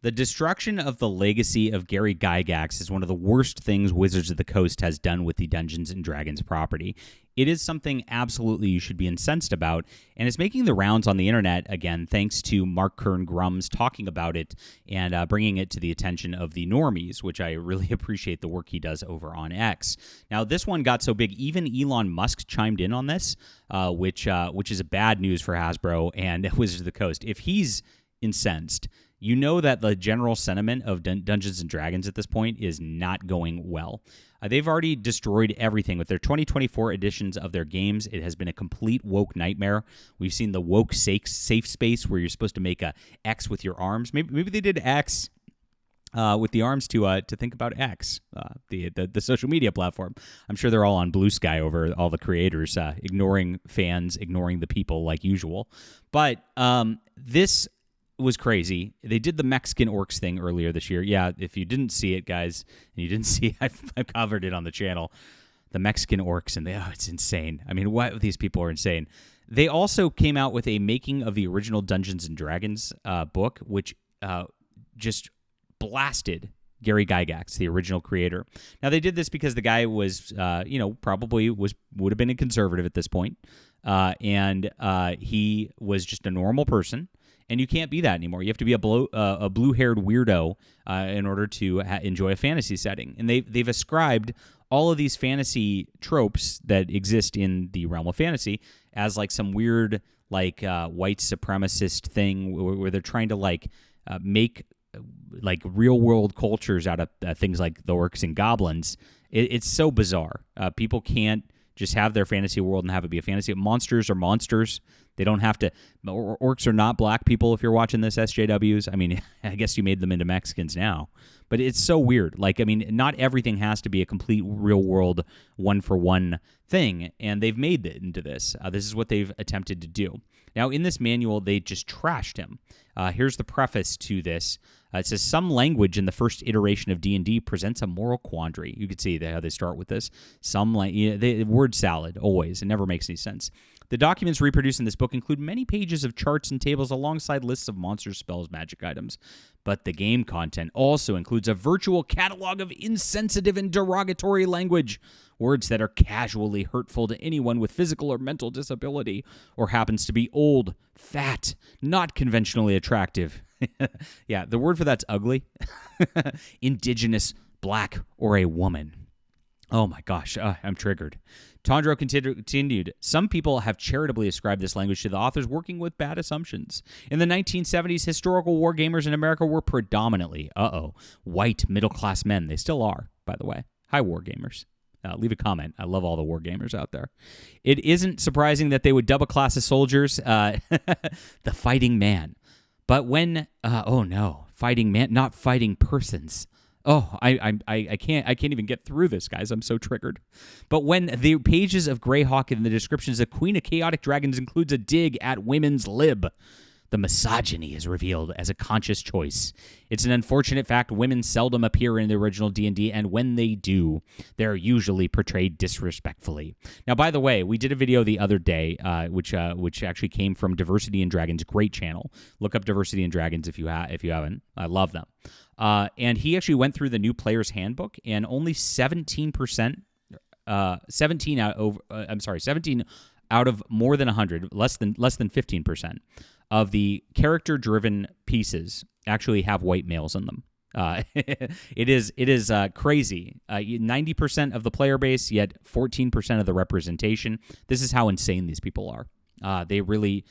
The destruction of the legacy of Gary Gygax is one of the worst things Wizards of the Coast has done with the Dungeons & Dragons property. It is something absolutely you should be incensed about, and it's making the rounds on the internet again thanks to Mark Kern-Grums talking about it and bringing it to the attention of the normies, which I really appreciate the work he does over on X. Now, this one got so big, even Elon Musk chimed in on this, which is bad news for Hasbro and Wizards of the Coast. If he's incensed, you know that the general sentiment of Dungeons & Dragons at this point is not going well. They've already destroyed everything. With their 2024 editions of their games, it has been a complete woke nightmare. We've seen the woke safe space where you're supposed to make a X with your arms. Maybe they did X with the arms to think about X, the social media platform. I'm sure they're all on Blue Sky over all the creators, ignoring fans, ignoring the people like usual. But this was crazy. They did the Mexican orcs thing earlier this year. Yeah, if you didn't see it, guys, and you didn't see it, I've covered it on the channel. The Mexican orcs, and it's insane. I mean, these people are insane. They also came out with a making of the original Dungeons & Dragons book, which just blasted Gary Gygax, the original creator. Now, they did this because the guy was, probably would have been a conservative at this point, and he was just a normal person. And you can't be that anymore. You have to be a blue-haired weirdo in order to enjoy a fantasy setting. And they've ascribed all of these fantasy tropes that exist in the realm of fantasy as like some weird white supremacist thing where they're trying to make real-world cultures out of things like the orcs and goblins. It's so bizarre. People can't just have their fantasy world and have it be a fantasy. Monsters are monsters. They don't have to. Orcs are not black people if you're watching this, SJWs. I mean, I guess you made them into Mexicans now. But it's so weird. Not everything has to be a complete real-world one-for-one thing, and they've made it into this. This is what they've attempted to do. Now, in this manual, they just trashed him. Here's the preface to this. It says, some language in the first iteration of D&D presents a moral quandary. You can see how they start with this. Word salad, always. It never makes any sense. The documents reproduced in this book include many pages of charts and tables alongside lists of monsters, spells, magic items. But the game content also includes a virtual catalog of insensitive and derogatory language, words that are casually hurtful to anyone with physical or mental disability, or happens to be old, fat, not conventionally attractive. Yeah, the word for that's ugly. Indigenous, black, or a woman. Oh my gosh, I'm triggered. Tondro continued, some people have charitably ascribed this language to the authors working with bad assumptions. In the 1970s, historical wargamers in America were predominantly, white middle-class men. They still are, by the way. Hi, wargamers. Leave a comment. I love all the wargamers out there. It isn't surprising that they would dub a class of soldiers the fighting man. But when, fighting man, not fighting persons. Oh, I can't even get through this, guys. I'm so triggered. But when the pages of Greyhawk and the descriptions of Queen of Chaotic Dragons includes a dig at women's lib, the misogyny is revealed as a conscious choice. It's an unfortunate fact women seldom appear in the original D&D, and when they do, they're usually portrayed disrespectfully. Now, by the way, we did a video the other day, which actually came from Diversity and Dragons, great channel. Look up Diversity and Dragons if you haven't. I love them. And he actually went through the new player's handbook, and only 17 out of more than 100, less than 15% of the character-driven pieces actually have white males in them. It is crazy. 90% of the player base, yet 14% of the representation. This is how insane these people are. They really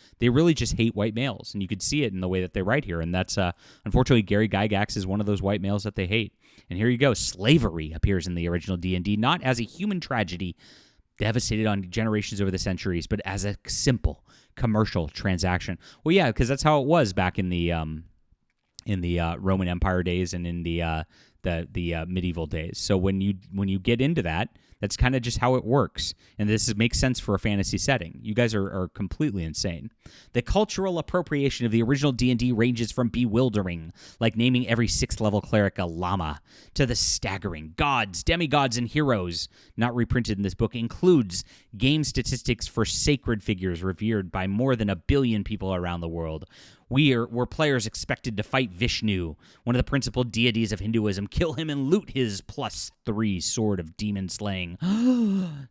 just hate white males, and you could see it in the way that they write here. And that's unfortunately Gary Gygax is one of those white males that they hate. And here you go. Slavery appears in the original D&D not as a human tragedy devastated on generations over the centuries, but as a simple commercial transaction. Well, yeah, because that's how it was back in the Roman Empire days and in the the medieval days. So when you get into that, that's kind of just how it works. And makes sense for a fantasy setting. You guys are completely insane. The cultural appropriation of the original D&D ranges from bewildering, like naming every 6th level cleric a llama, to the staggering gods, demigods, and heroes not reprinted in this book includes game statistics for sacred figures revered by more than 1 billion people around the world. Were players expected to fight Vishnu, one of the principal deities of Hinduism, kill him and loot his +3 sword of demon slaying.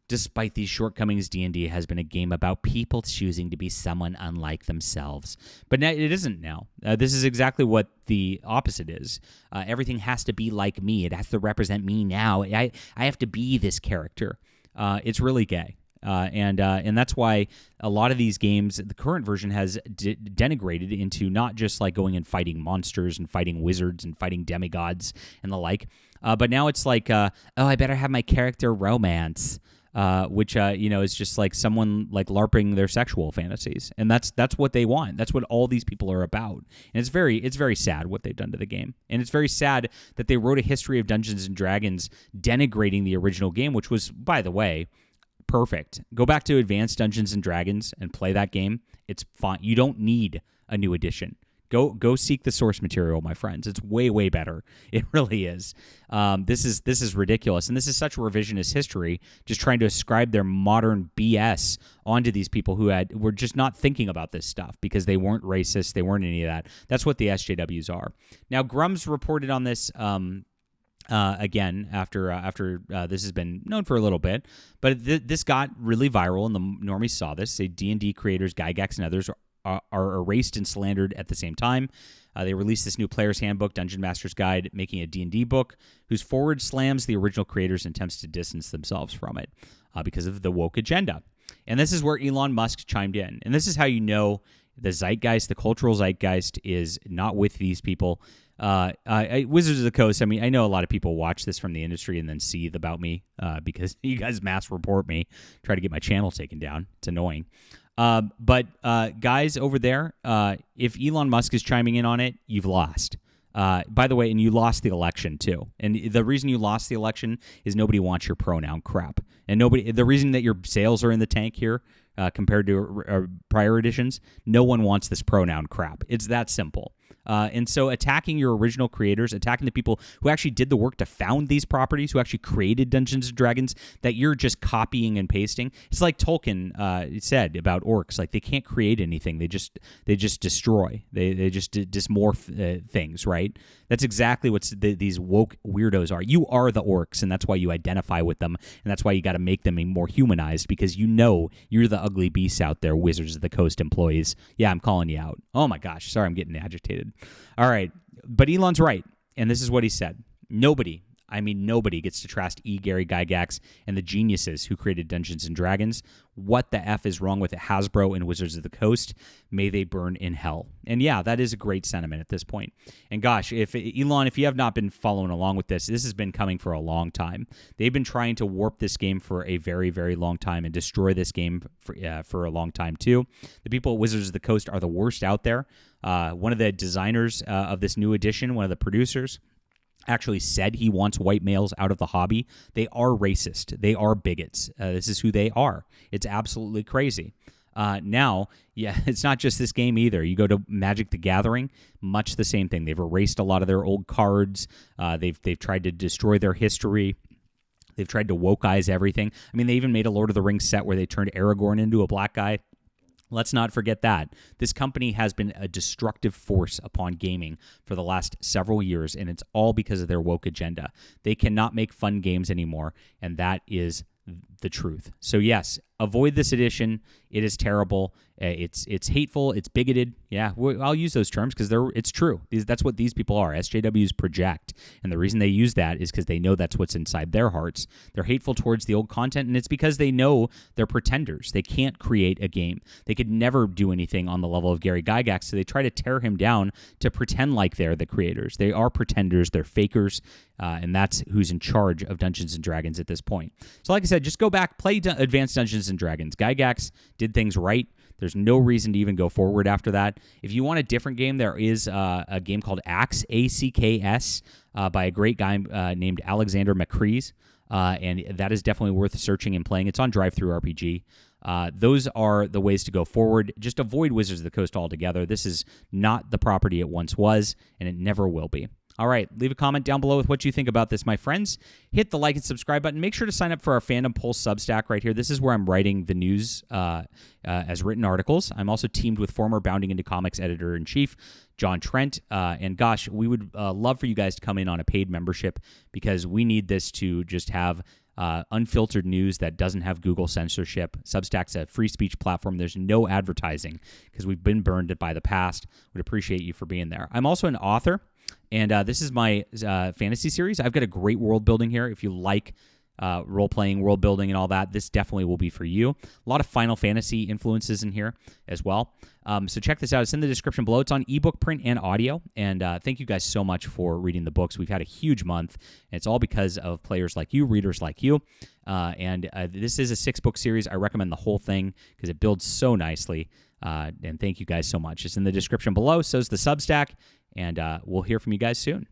Despite these shortcomings, D&D has been a game about people choosing to be someone unlike themselves. But now, it isn't now. This is exactly what the opposite is. Everything has to be like me. It has to represent me now. I have to be this character. It's really gay. And that's why a lot of these games, the current version has denigrated into not just like going and fighting monsters and fighting wizards and fighting demigods and the like, but now it's like, I better have my character romance, which is just like someone like LARPing their sexual fantasies, and that's what they want. That's what all these people are about, and it's very sad what they've done to the game, and it's very sad that they wrote a history of Dungeons and Dragons denigrating the original game, which was, by the way, perfect. Go back to Advanced Dungeons and Dragons and play that game. It's fine. You don't need a new edition. Go seek the source material, my friends. It's way better. It really is. This is ridiculous, and this is such revisionist history. Just trying to ascribe their modern BS onto these people who were just not thinking about this stuff because they weren't racist. They weren't any of that. That's what the SJWs are. Now, Grum's reported on this. Again, after this has been known for a little bit, but this got really viral, and the normies saw this. Say D&D creators Gygax and others are erased and slandered at the same time. They released this new player's handbook, Dungeon Master's Guide, making a D&D book whose forward slams the original creators and attempts to distance themselves from it because of the woke agenda. And this is where Elon Musk chimed in. And this is how you know the zeitgeist, the cultural zeitgeist, is not with these people. Wizards of the Coast, I mean, I know a lot of people watch this from the industry and then seethe about me because you guys mass report me, try to get my channel taken down. It's annoying. But guys over there, if Elon Musk is chiming in on it, you've lost. By the way, and you lost the election too. And the reason you lost the election is nobody wants your pronoun crap. And the reason that your sales are in the tank here compared to prior editions, no one wants this pronoun crap. It's that simple. And so attacking your original creators, attacking the people who actually did the work to found these properties, who actually created Dungeons & Dragons, that you're just copying and pasting. It's like Tolkien said about orcs. Like, they can't create anything. They just destroy. They just dysmorph things, right? That's exactly what these woke weirdos are. You are the orcs, and that's why you identify with them, and that's why you got to make them more humanized, because you know you're the ugly beasts out there, Wizards of the Coast employees. Yeah, I'm calling you out. Oh my gosh, sorry, I'm getting agitated. All right, but Elon's right, and this is what he said. Nobody gets to trust Gary Gygax and the geniuses who created Dungeons & Dragons. What the F is wrong with Hasbro and Wizards of the Coast? May they burn in hell. And yeah, that is a great sentiment at this point. And gosh, Elon, if you have not been following along with this has been coming for a long time. They've been trying to warp this game for a very, very long time and destroy this game for a long time too. The people at Wizards of the Coast are the worst out there. One of the designers of this new edition, one of the producers, actually said he wants white males out of the hobby. They are racist. They are bigots. This is who they are. It's absolutely crazy. Now, yeah, it's not just this game either. You go to Magic the Gathering, much the same thing. They've erased a lot of their old cards. They've tried to destroy their history. They've tried to wokeize everything. I mean, they even made a Lord of the Rings set where they turned Aragorn into a black guy. Let's not forget that. This company has been a destructive force upon gaming for the last several years, and it's all because of their woke agenda. They cannot make fun games anymore, and that is the truth. So yes, avoid this edition. It is terrible. It's hateful. It's bigoted. Yeah, I'll use those terms because it's true. That's what these people are. SJWs project, and the reason they use that is because they know that's what's inside their hearts. They're hateful towards the old content, and it's because they know they're pretenders. They can't create a game. They could never do anything on the level of Gary Gygax, so they try to tear him down to pretend like they're the creators. They are pretenders. They're fakers, and that's who's in charge of Dungeons & Dragons at this point. So like I said, just go back, play Advanced Dungeons and Dragons. Gygax did things right. There's no reason to even go forward after that. If you want a different game, there is a game called Axe, ACKS, by a great guy named Alexander McCrees, and that is definitely worth searching and playing. It's on Drive-Thru RPG. Those are the ways to go forward. Just avoid Wizards of the Coast altogether. This is not the property it once was, and it never will be. All right, leave a comment down below with what you think about this, my friends. Hit the like and subscribe button. Make sure to sign up for our Fandom Pulse Substack right here. This is where I'm writing the news as written articles. I'm also teamed with former Bounding Into Comics editor-in-chief, John Trent. And gosh, we would love for you guys to come in on a paid membership because we need this to just have unfiltered news that doesn't have Google censorship. Substack's a free speech platform. There's no advertising because we've been burned by the past. Would appreciate you for being there. I'm also an author. And this is my fantasy series. I've got a great world building here. If you like role-playing, world building, and all that, this definitely will be for you. A lot of Final Fantasy influences in here as well. So check this out. It's in the description below. It's on ebook, print, and audio. And thank you guys so much for reading the books. We've had a huge month. And it's all because of players like you, readers like you. And this is a 6-book series. I recommend the whole thing because it builds so nicely. And thank you guys so much. It's in the description below. So is the Substack. And we'll hear from you guys soon.